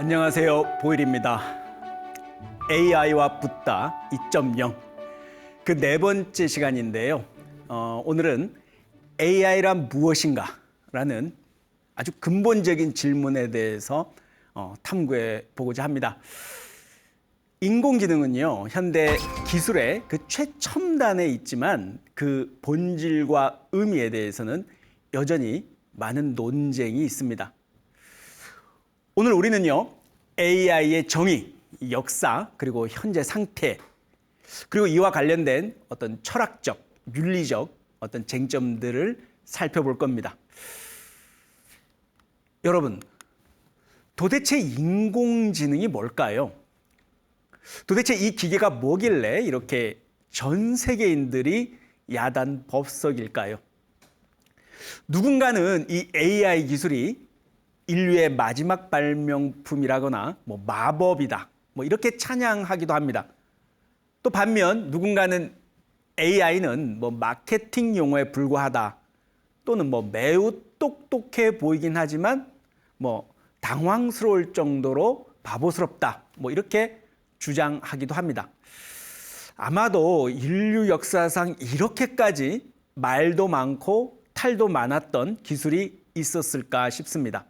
안녕하세요, 보일입니다. AI와 붙다 2.0 그 네 번째 시간인데요. 오늘은 AI란 무엇인가? 라는 아주 근본적인 질문에 대해서 탐구해 보고자 합니다. 인공지능은요, 현대 기술의 그 최첨단에 있지만 그 본질과 의미에 대해서는 여전히 많은 논쟁이 있습니다. 오늘 우리는요, AI의 정의, 역사, 그리고 현재 상태, 그리고 이와 관련된 어떤 철학적, 윤리적 어떤 쟁점들을 살펴볼 겁니다. 여러분, 도대체 인공지능이 뭘까요? 도대체 이 기계가 뭐길래 이렇게 전 세계인들이 야단법석일까요? 누군가는 이 AI 기술이 인류의 마지막 발명품이라거나 마법이다, 이렇게 찬양하기도 합니다. 또 반면 누군가는 AI는 마케팅 용어에 불과하다, 또는 매우 똑똑해 보이긴 하지만 당황스러울 정도로 바보스럽다, 이렇게 주장하기도 합니다. 아마도 인류 역사상 이렇게까지 말도 많고 탈도 많았던 기술이 있었을까 싶습니다.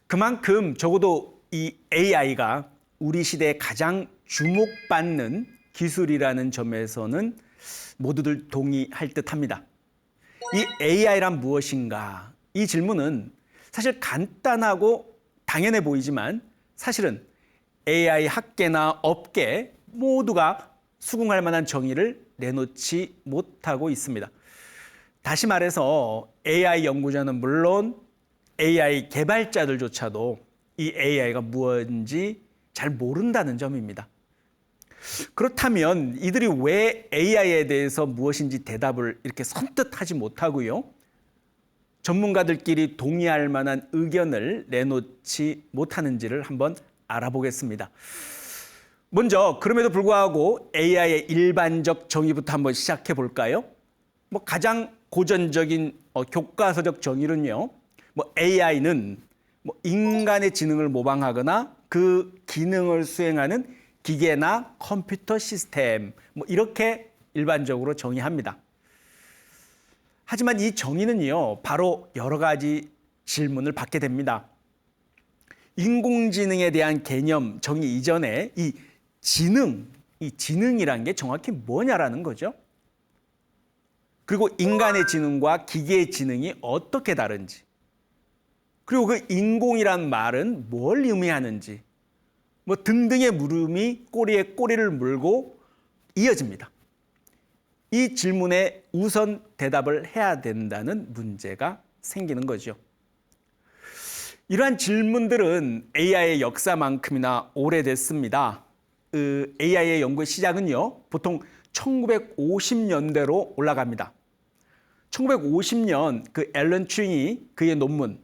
그만큼 적어도 이 AI가 우리 시대에 가장 주목받는 기술이라는 점에서는 모두들 동의할 듯합니다. 이 AI란 무엇인가? 이 질문은 사실 간단하고 당연해 보이지만 사실은 AI 학계나 업계 모두가 수긍할 만한 정의를 내놓지 못하고 있습니다. 다시 말해서 AI 연구자는 물론 AI 개발자들조차도 이 AI가 무엇인지 잘 모른다는 점입니다. 그렇다면 이들이 왜 AI에 대해서 무엇인지 대답을 이렇게 선뜻 하지 못하고요, 전문가들끼리 동의할 만한 의견을 내놓지 못하는지를 한번 알아보겠습니다. 먼저 그럼에도 불구하고 AI의 일반적 정의부터 한번 시작해 볼까요? 가장 고전적인 교과서적 정의는요, AI는 인간의 지능을 모방하거나 그 기능을 수행하는 기계나 컴퓨터 시스템, 이렇게 일반적으로 정의합니다. 하지만 이 정의는요, 바로 여러 가지 질문을 받게 됩니다. 인공지능에 대한 개념 정의 이전에 이 지능이란 게 정확히 뭐냐라는 거죠. 그리고 인간의 지능과 기계의 지능이 어떻게 다른지, 그리고 그 인공이란 말은 뭘 의미하는지, 등등의 물음이 꼬리에 꼬리를 물고 이어집니다. 이 질문에 우선 대답을 해야 된다는 문제가 생기는 거죠. 이러한 질문들은 AI의 역사만큼이나 오래됐습니다. AI의 연구의 시작은요, 보통 1950년대로 올라갑니다. 1950년 그 앨런 튜링이 그의 논문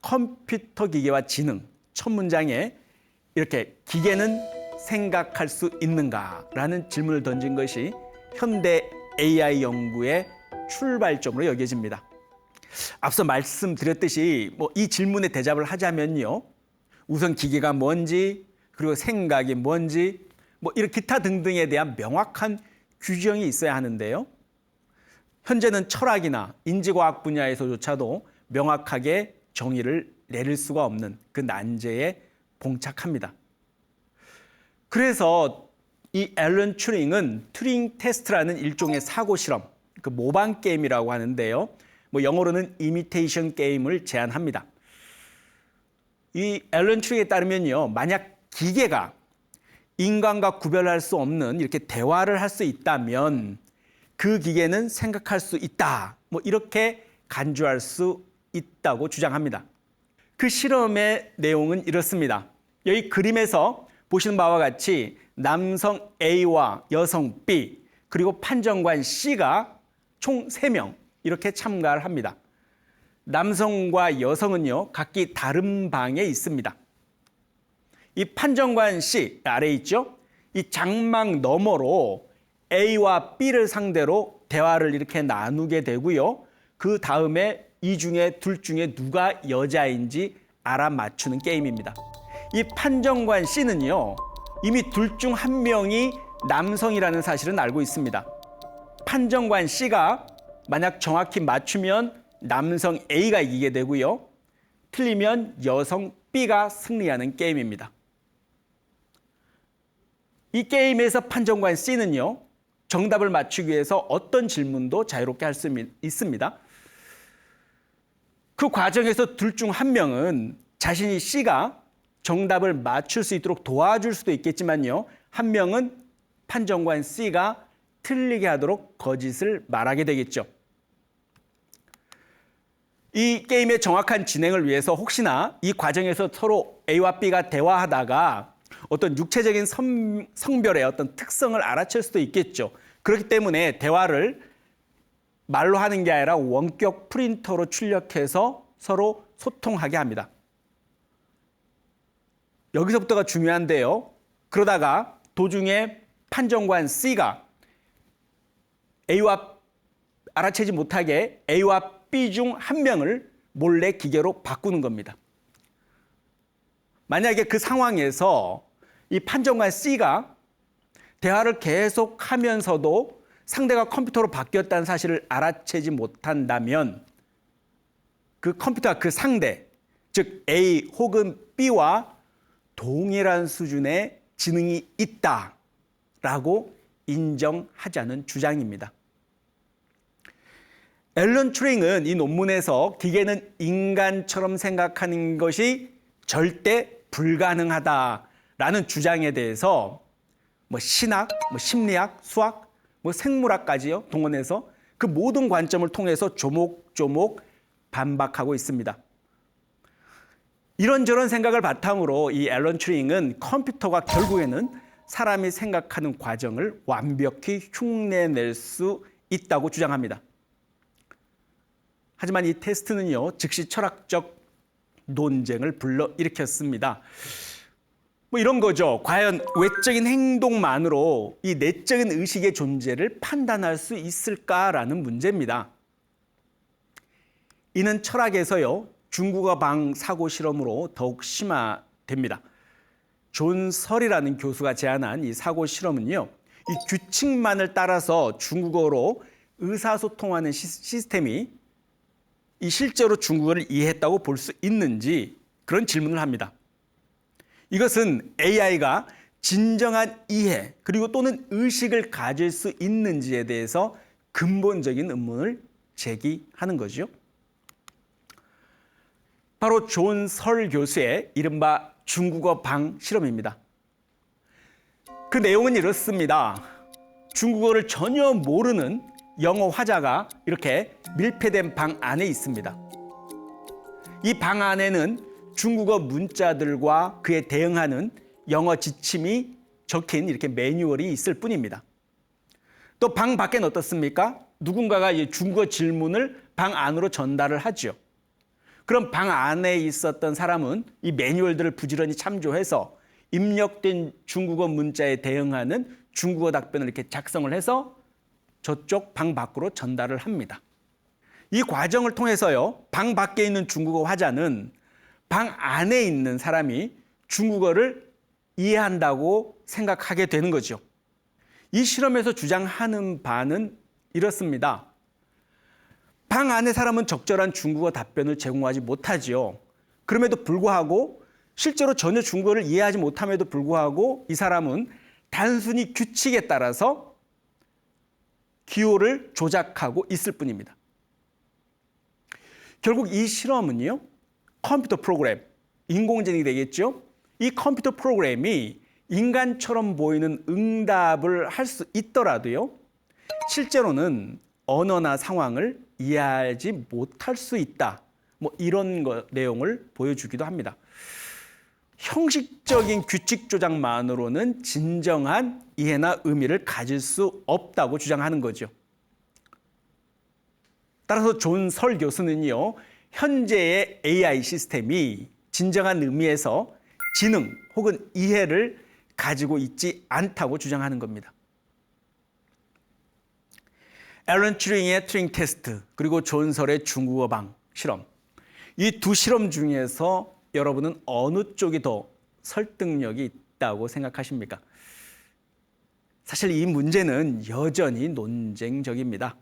컴퓨터 기계와 지능 첫 문장에 이렇게 기계는 생각할 수 있는가라는 질문을 던진 것이 현대 AI 연구의 출발점으로 여겨집니다. 앞서 말씀드렸듯이 이 질문에 대답을 하자면요, 우선 기계가 뭔지, 그리고 생각이 뭔지, 이런 기타 등등에 대한 명확한 규정이 있어야 하는데요, 현재는 철학이나 인지과학 분야에서조차도 명확하게 정의를 내릴 수가 없는 그 난제에 봉착합니다. 그래서 이 앨런 튜링은 튜링 테스트라는 일종의 사고 실험, 그 모방 게임이라고 하는데요, 영어로는 이미테이션 게임을 제안합니다. 이 앨런 튜링에 따르면요, 만약 기계가 인간과 구별할 수 없는 이렇게 대화를 할 수 있다면 그 기계는 생각할 수 있다, 이렇게 간주할 수 있다고 주장합니다. 그 실험의 내용은 이렇습니다. 여기 그림에서 보시는 바와 같이 남성 A와 여성 B, 그리고 판정관 C가 총 3명 이렇게 참가를 합니다. 남성과 여성은요, 각기 다른 방에 있습니다. 이 판정관 C, 아래에 있죠? 이 장막 너머로 A와 B를 상대로 대화를 이렇게 나누게 되고요, 그 다음에 이 중에 둘 중에 누가 여자인지 알아맞추는 게임입니다. 이 판정관 C는요, 이미 둘 중 한 명이 남성이라는 사실은 알고 있습니다. 판정관 C가 만약 정확히 맞추면 남성 A가 이기게 되고요. 틀리면 여성 B가 승리하는 게임입니다. 이 게임에서 판정관 C는요, 정답을 맞추기 위해서 어떤 질문도 자유롭게 할 수 있습니다. 그 과정에서 둘 중 한 명은 자신이 C가 정답을 맞출 수 있도록 도와줄 수도 있겠지만요, 한 명은 판정관 C가 틀리게 하도록 거짓을 말하게 되겠죠. 이 게임의 정확한 진행을 위해서 혹시나 이 과정에서 서로 A와 B가 대화하다가 어떤 육체적인 성별의 어떤 특성을 알아챌 수도 있겠죠. 그렇기 때문에 대화를 말로 하는 게 아니라 원격 프린터로 출력해서 서로 소통하게 합니다. 여기서부터가 중요한데요. 그러다가 도중에 판정관 C가 알아채지 못하게 A와 B 중 한 명을 몰래 기계로 바꾸는 겁니다. 만약에 그 상황에서 이 판정관 C가 대화를 계속하면서도 상대가 컴퓨터로 바뀌었다는 사실을 알아채지 못한다면 그 컴퓨터가 그 상대, 즉 A 혹은 B와 동일한 수준의 지능이 있다라고 인정하자는 주장입니다. 앨런 튜링은 이 논문에서 기계는 인간처럼 생각하는 것이 절대 불가능하다라는 주장에 대해서 신학, 심리학, 수학, 생물학까지요 동원해서 그 모든 관점을 통해서 조목조목 반박하고 있습니다. 이런저런 생각을 바탕으로 이 앨런 튜링은 컴퓨터가 결국에는 사람이 생각하는 과정을 완벽히 흉내낼 수 있다고 주장합니다. 하지만 이 테스트는요, 즉시 철학적 논쟁을 불러일으켰습니다. 이런 거죠. 과연 외적인 행동만으로 이 내적인 의식의 존재를 판단할 수 있을까라는 문제입니다. 이는 철학에서요, 중국어 방 사고 실험으로 더욱 심화됩니다. 존 설이라는 교수가 제안한 이 사고 실험은요, 이 규칙만을 따라서 중국어로 의사소통하는 시스템이 이 실제로 중국어를 이해했다고 볼 수 있는지 그런 질문을 합니다. 이것은 AI가 진정한 이해 그리고 또는 의식을 가질 수 있는지에 대해서 근본적인 의문을 제기하는 거죠. 바로 존 설 교수의 이른바 중국어 방 실험입니다. 그 내용은 이렇습니다. 중국어를 전혀 모르는 영어 화자가 이렇게 밀폐된 방 안에 있습니다. 이 방 안에는 중국어 문자들과 그에 대응하는 영어 지침이 적힌 이렇게 매뉴얼이 있을 뿐입니다. 또 방 밖에는 어떻습니까? 누군가가 중국어 질문을 방 안으로 전달을 하죠. 그럼 방 안에 있었던 사람은 이 매뉴얼들을 부지런히 참조해서 입력된 중국어 문자에 대응하는 중국어 답변을 이렇게 작성을 해서 저쪽 방 밖으로 전달을 합니다. 이 과정을 통해서요, 방 밖에 있는 중국어 화자는 방 안에 있는 사람이 중국어를 이해한다고 생각하게 되는 거죠. 이 실험에서 주장하는 바는 이렇습니다. 방 안의 사람은 적절한 중국어 답변을 제공하지 못하지요. 그럼에도 불구하고 실제로 전혀 중국어를 이해하지 못함에도 불구하고 이 사람은 단순히 규칙에 따라서 기호를 조작하고 있을 뿐입니다. 결국 이 실험은요, 컴퓨터 프로그램, 인공지능이 되겠죠. 이 컴퓨터 프로그램이 인간처럼 보이는 응답을 할 수 있더라도요, 실제로는 언어나 상황을 이해하지 못할 수 있다. 이런 내용을 보여주기도 합니다. 형식적인 규칙 조작만으로는 진정한 이해나 의미를 가질 수 없다고 주장하는 거죠. 따라서 존 설 교수는요, 현재의 AI 시스템이 진정한 의미에서 지능 혹은 이해를 가지고 있지 않다고 주장하는 겁니다. 앨런 튜링의 튜링 테스트 그리고 존 설의 중국어 방 실험, 이 두 실험 중에서 여러분은 어느 쪽이 더 설득력이 있다고 생각하십니까? 사실 이 문제는 여전히 논쟁적입니다.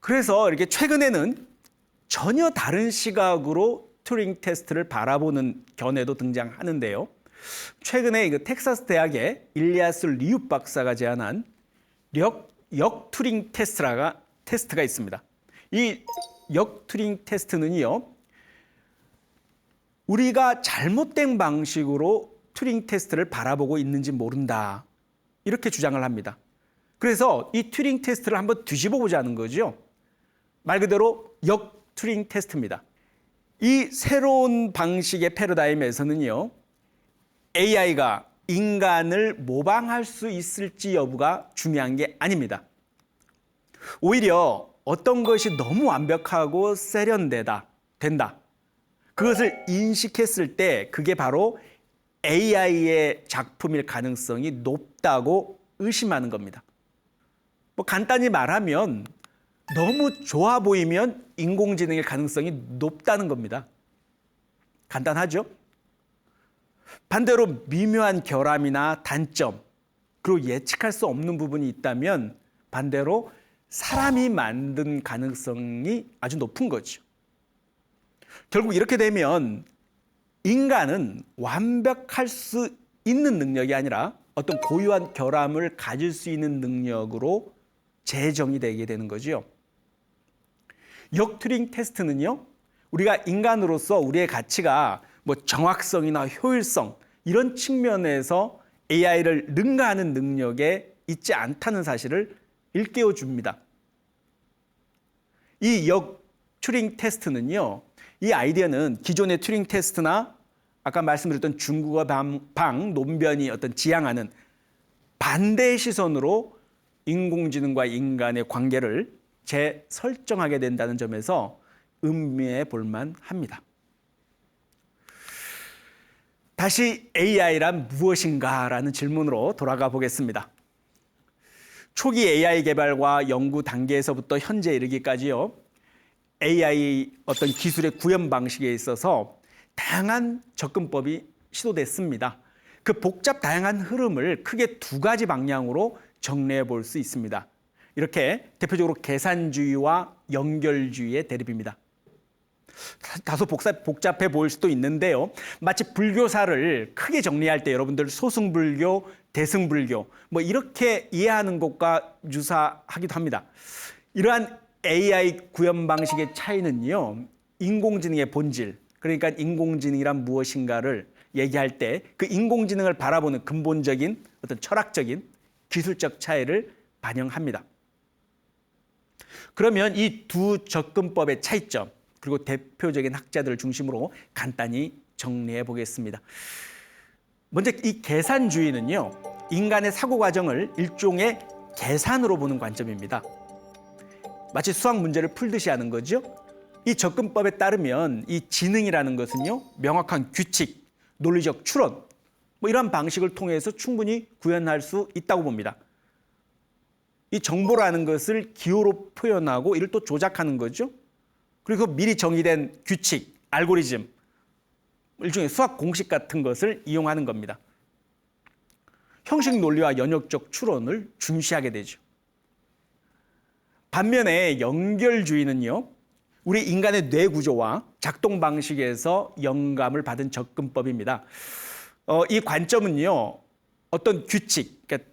그래서 이렇게 최근에는 전혀 다른 시각으로 튜링 테스트를 바라보는 견해도 등장하는데요. 최근에 텍사스 대학의 일리아스 리웁 박사가 제안한 역 튜링 테스트가 있습니다. 이 역 튜링 테스트는요, 우리가 잘못된 방식으로 튜링 테스트를 바라보고 있는지 모른다, 이렇게 주장을 합니다. 그래서 이 튜링 테스트를 한번 뒤집어 보자는 거죠. 말 그대로 역 튜링 테스트입니다. 이 새로운 방식의 패러다임에서는요, AI가 인간을 모방할 수 있을지 여부가 중요한 게 아닙니다. 오히려 어떤 것이 너무 완벽하고 세련된다. 그것을 인식했을 때 그게 바로 AI의 작품일 가능성이 높다고 의심하는 겁니다. 간단히 말하면 너무 좋아 보이면 인공지능의 가능성이 높다는 겁니다. 간단하죠? 반대로 미묘한 결함이나 단점, 그리고 예측할 수 없는 부분이 있다면 반대로 사람이 만든 가능성이 아주 높은 거죠. 결국 이렇게 되면 인간은 완벽할 수 있는 능력이 아니라 어떤 고유한 결함을 가질 수 있는 능력으로 재정이 되게 되는 거죠. 역 튜링 테스트는요, 우리가 인간으로서 우리의 가치가 정확성이나 효율성 이런 측면에서 AI를 능가하는 능력에 있지 않다는 사실을 일깨워 줍니다. 이 역 튜링 테스트는요, 이 아이디어는 기존의 튜링 테스트나 아까 말씀드렸던 중국어 방 논변이 지향하는 반대의 시선으로 인공지능과 인간의 관계를 재설정하게 된다는 점에서 음미해 볼 만합니다. 다시 AI란 무엇인가라는 질문으로 돌아가 보겠습니다. 초기 AI 개발과 연구 단계에서부터 현재 이르기까지요, AI 어떤 기술의 구현 방식에 있어서 다양한 접근법이 시도됐습니다. 그 복잡 다양한 흐름을 크게 두 가지 방향으로 정리해 볼 수 있습니다. 이렇게 대표적으로 계산주의와 연결주의의 대립입니다. 다소 복잡해 보일 수도 있는데요. 마치 불교사를 크게 정리할 때 여러분들 소승불교, 대승불교 이렇게 이해하는 것과 유사하기도 합니다. 이러한 AI 구현 방식의 차이는요, 인공지능의 본질, 그러니까 인공지능이란 무엇인가를 얘기할 때 그 인공지능을 바라보는 근본적인 어떤 철학적인 기술적 차이를 반영합니다. 그러면 이 두 접근법의 차이점, 그리고 대표적인 학자들을 중심으로 간단히 정리해 보겠습니다. 먼저 이 계산주의는요, 인간의 사고 과정을 일종의 계산으로 보는 관점입니다. 마치 수학 문제를 풀듯이 하는 거죠. 이 접근법에 따르면 이 지능이라는 것은요, 명확한 규칙, 논리적 추론 이런 방식을 통해서 충분히 구현할 수 있다고 봅니다. 이 정보라는 것을 기호로 표현하고 이를 또 조작하는 거죠. 그리고 미리 정의된 규칙, 알고리즘, 일종의 수학 공식 같은 것을 이용하는 겁니다. 형식 논리와 연역적 추론을 중시하게 되죠. 반면에 연결주의는요, 우리 인간의 뇌 구조와 작동 방식에서 영감을 받은 접근법입니다. 이 관점은요, 어떤 규칙, 그러니까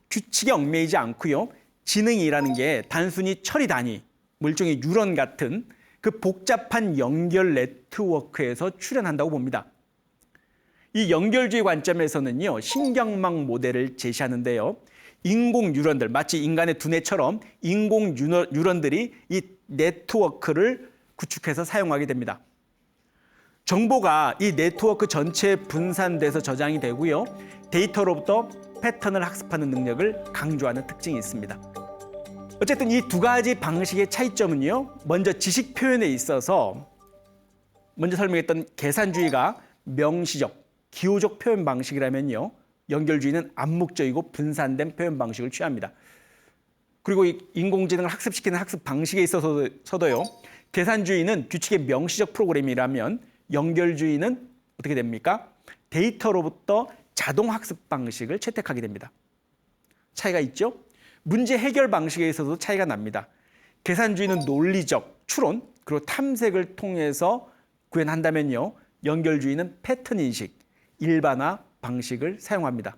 규칙에 얽매이지 않고요, 지능이라는 게 단순히 처리 단위, 일종의 뉴런 같은 그 복잡한 연결 네트워크에서 출현한다고 봅니다. 이 연결주의 관점에서는요, 신경망 모델을 제시하는데요, 인공 뉴런들, 마치 인간의 두뇌처럼 인공 뉴런들이 이 네트워크를 구축해서 사용하게 됩니다. 정보가 이 네트워크 전체에 분산돼서 저장이 되고요, 데이터로부터 패턴을 학습하는 능력을 강조하는 특징이 있습니다. 어쨌든 이 두 가지 방식의 차이점은요, 먼저 지식 표현에 있어서 먼저 설명했던 계산주의가 명시적, 기호적 표현 방식이라면요, 연결주의는 암묵적이고 분산된 표현 방식을 취합니다. 그리고 이 인공지능을 학습시키는 학습 방식에 있어서도요, 계산주의는 규칙의 명시적 프로그램이라면 연결주의는 어떻게 됩니까? 데이터로부터 자동 학습 방식을 채택하게 됩니다. 차이가 있죠? 문제 해결 방식에 있어서도 차이가 납니다. 계산주의는 논리적 추론 그리고 탐색을 통해서 구현한다면요. 연결주의는 패턴 인식, 일반화 방식을 사용합니다.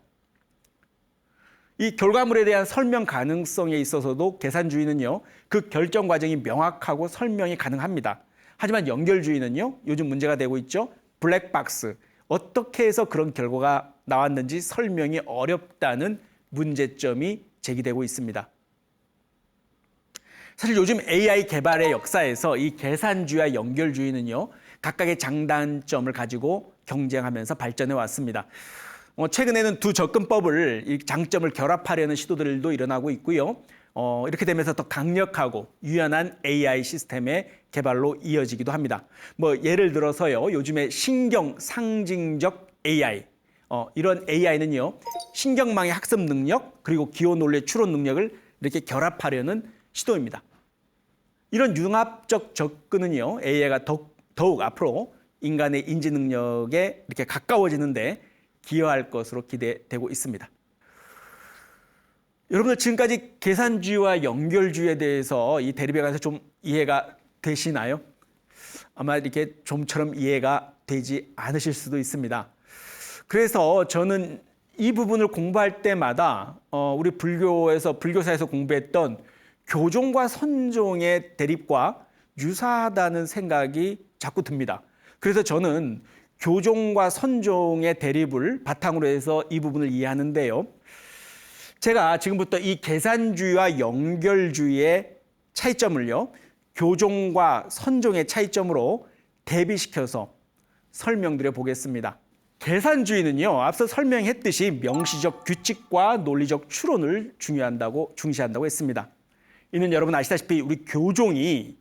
이 결과물에 대한 설명 가능성에 있어서도 계산주의는요. 그 결정 과정이 명확하고 설명이 가능합니다. 하지만 연결주의는요. 요즘 문제가 되고 있죠. 블랙박스. 어떻게 해서 그런 결과가 나왔는지 설명이 어렵다는 문제점이 제기되고 있습니다. 사실 요즘 AI 개발의 역사에서 이 계산주의와 연결주의는요. 각각의 장단점을 가지고 경쟁하면서 발전해 왔습니다. 최근에는 두 접근법을 이 장점을 결합하려는 시도들도 일어나고 있고요. 이렇게 되면서 더 강력하고 유연한 AI 시스템의 개발로 이어지기도 합니다. 예를 들어서요, 요즘에 신경 상징적 AI, 이런 AI는요, 신경망의 학습 능력 그리고 기호 논리의 추론 능력을 이렇게 결합하려는 시도입니다. 이런 융합적 접근은요, AI가 더욱 앞으로 인간의 인지 능력에 이렇게 가까워지는데 기여할 것으로 기대되고 있습니다. 여러분들 지금까지 계산주의와 연결주의에 대해서 이 대립에 관해서 좀 이해가 되시나요? 아마 이렇게 좀처럼 이해가 되지 않으실 수도 있습니다. 그래서 저는 이 부분을 공부할 때마다 우리 불교사에서 공부했던 교종과 선종의 대립과 유사하다는 생각이 자꾸 듭니다. 그래서 저는 교종과 선종의 대립을 바탕으로 해서 이 부분을 이해하는데요. 제가 지금부터 이 계산주의와 연결주의의 차이점을요, 교종과 선종의 차이점으로 대비시켜서 설명드려 보겠습니다. 계산주의는요, 앞서 설명했듯이 명시적 규칙과 논리적 추론을 중시한다고 했습니다. 이는 여러분 아시다시피 우리 교종이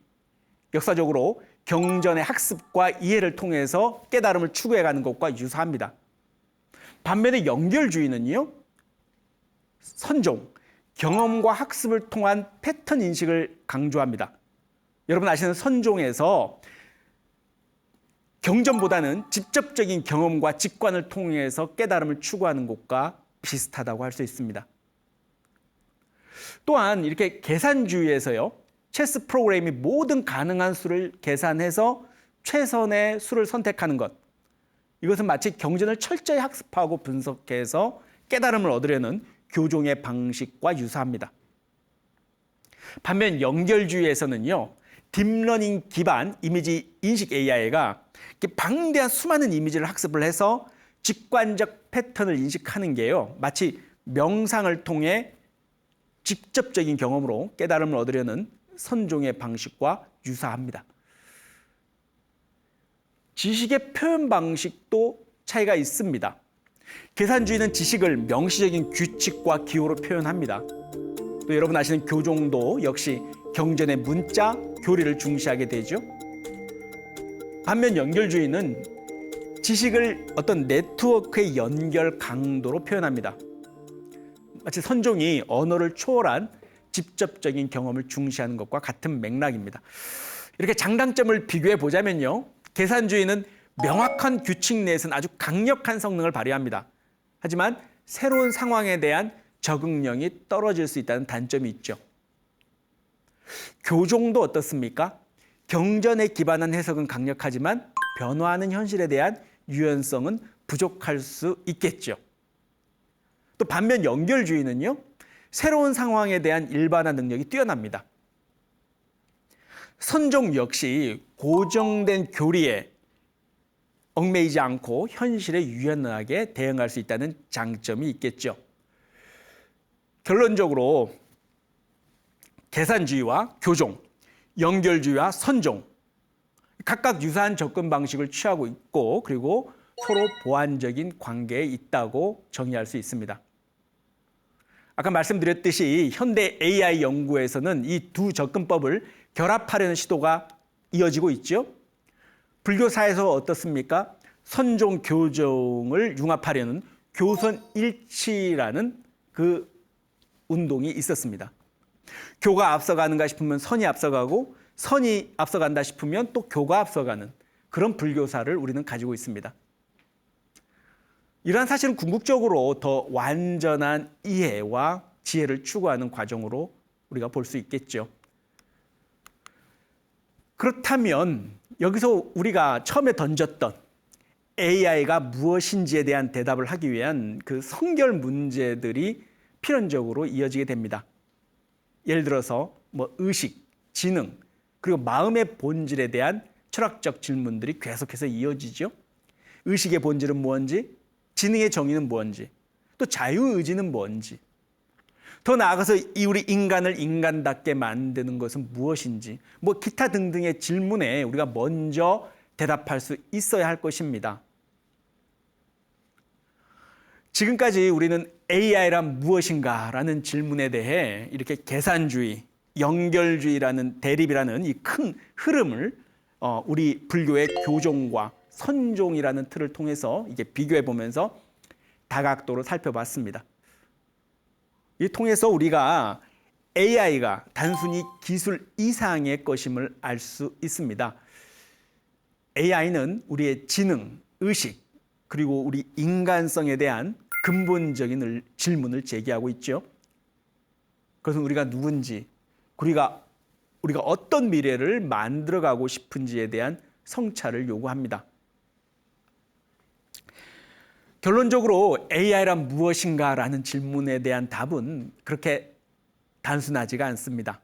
역사적으로 경전의 학습과 이해를 통해서 깨달음을 추구해가는 것과 유사합니다. 반면에 연결주의는요, 선종, 경험과 학습을 통한 패턴 인식을 강조합니다. 여러분 아시는 선종에서 경전보다는 직접적인 경험과 직관을 통해서 깨달음을 추구하는 것과 비슷하다고 할 수 있습니다. 또한 이렇게 계산주의에서요, 체스 프로그램이 모든 가능한 수를 계산해서 최선의 수를 선택하는 것. 이것은 마치 경전을 철저히 학습하고 분석해서 깨달음을 얻으려는 교종의 방식과 유사합니다. 반면 연결주의에서는요, 딥러닝 기반 이미지 인식 AI가 방대한 수많은 이미지를 학습을 해서 직관적 패턴을 인식하는 게요, 마치 명상을 통해 직접적인 경험으로 깨달음을 얻으려는 선종의 방식과 유사합니다. 지식의 표현 방식도 차이가 있습니다. 계산주의는 지식을 명시적인 규칙과 기호로 표현합니다. 또 여러분 아시는 교종도 역시 경전의 문자, 교리를 중시하게 되죠. 반면 연결주의는 지식을 어떤 네트워크의 연결 강도로 표현합니다. 마치 선종이 언어를 초월한 직접적인 경험을 중시하는 것과 같은 맥락입니다. 이렇게 장단점을 비교해 보자면요, 계산주의는 명확한 규칙 내에서는 아주 강력한 성능을 발휘합니다. 하지만 새로운 상황에 대한 적응력이 떨어질 수 있다는 단점이 있죠. 교종도 어떻습니까? 경전에 기반한 해석은 강력하지만 변화하는 현실에 대한 유연성은 부족할 수 있겠죠. 또 반면 연결주의는요, 새로운 상황에 대한 일반화 능력이 뛰어납니다. 선종 역시 고정된 교리에 얽매이지 않고 현실에 유연하게 대응할 수 있다는 장점이 있겠죠. 결론적으로 계산주의와 교종, 연결주의와 선종, 각각 유사한 접근 방식을 취하고 있고 그리고 서로 보완적인 관계에 있다고 정의할 수 있습니다. 아까 말씀드렸듯이 현대 AI 연구에서는 이 두 접근법을 결합하려는 시도가 이어지고 있죠. 불교사에서 어떻습니까? 선종, 교종을 융합하려는 교선일치라는 그 운동이 있었습니다. 교가 앞서가는가 싶으면 선이 앞서가고 선이 앞서간다 싶으면 또 교가 앞서가는 그런 불교사를 우리는 가지고 있습니다. 이러한 사실은 궁극적으로 더 완전한 이해와 지혜를 추구하는 과정으로 우리가 볼 수 있겠죠. 그렇다면 여기서 우리가 처음에 던졌던 AI가 무엇인지에 대한 대답을 하기 위한 그 성결 문제들이 필연적으로 이어지게 됩니다. 예를 들어서 의식, 지능, 그리고 마음의 본질에 대한 철학적 질문들이 계속해서 이어지죠. 의식의 본질은 무엇인지, 지능의 정의는 무엇인지, 또 자유의지는 뭔지, 더 나아가서 우리 인간을 인간답게 만드는 것은 무엇인지, 기타 등등의 질문에 우리가 먼저 대답할 수 있어야 할 것입니다. 지금까지 우리는 AI란 무엇인가라는 질문에 대해 이렇게 계산주의, 연결주의라는 대립이라는 이 큰 흐름을 우리 불교의 교종과 선종이라는 틀을 통해서 이게 비교해 보면서 다각도로 살펴봤습니다. 이 통해서 우리가 AI가 단순히 기술 이상의 것임을 알 수 있습니다. AI는 우리의 지능, 의식, 그리고 우리 인간성에 대한 근본적인 질문을 제기하고 있죠. 그것은 우리가 누군지, 우리가 어떤 미래를 만들어가고 싶은지에 대한 성찰을 요구합니다. 결론적으로 AI란 무엇인가라는 질문에 대한 답은 그렇게 단순하지가 않습니다.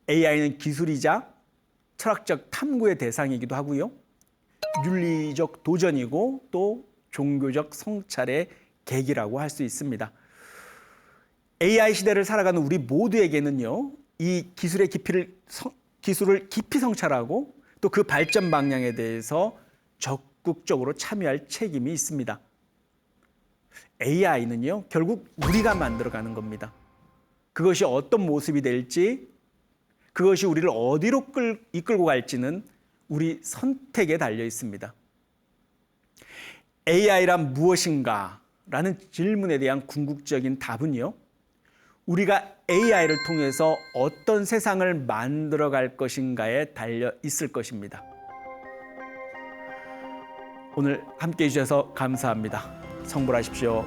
AI는 기술이자 철학적 탐구의 대상이기도 하고요. 윤리적 도전이고 또 종교적 성찰의 계기라고 할 수 있습니다. AI 시대를 살아가는 우리 모두에게는요, 이 기술의 기술을 깊이 성찰하고 또 그 발전 방향에 대해서 적극적으로 참여할 책임이 있습니다. AI는요, 결국 우리가 만들어가는 겁니다. 그것이 어떤 모습이 될지, 그것이 우리를 어디로 이끌고 갈지는 우리 선택에 달려 있습니다. AI란 무엇인가? 라는 질문에 대한 궁극적인 답은요, 우리가 AI를 통해서 어떤 세상을 만들어갈 것인가에 달려 있을 것입니다. 오늘 함께해 주셔서 감사합니다. 성불하십시오.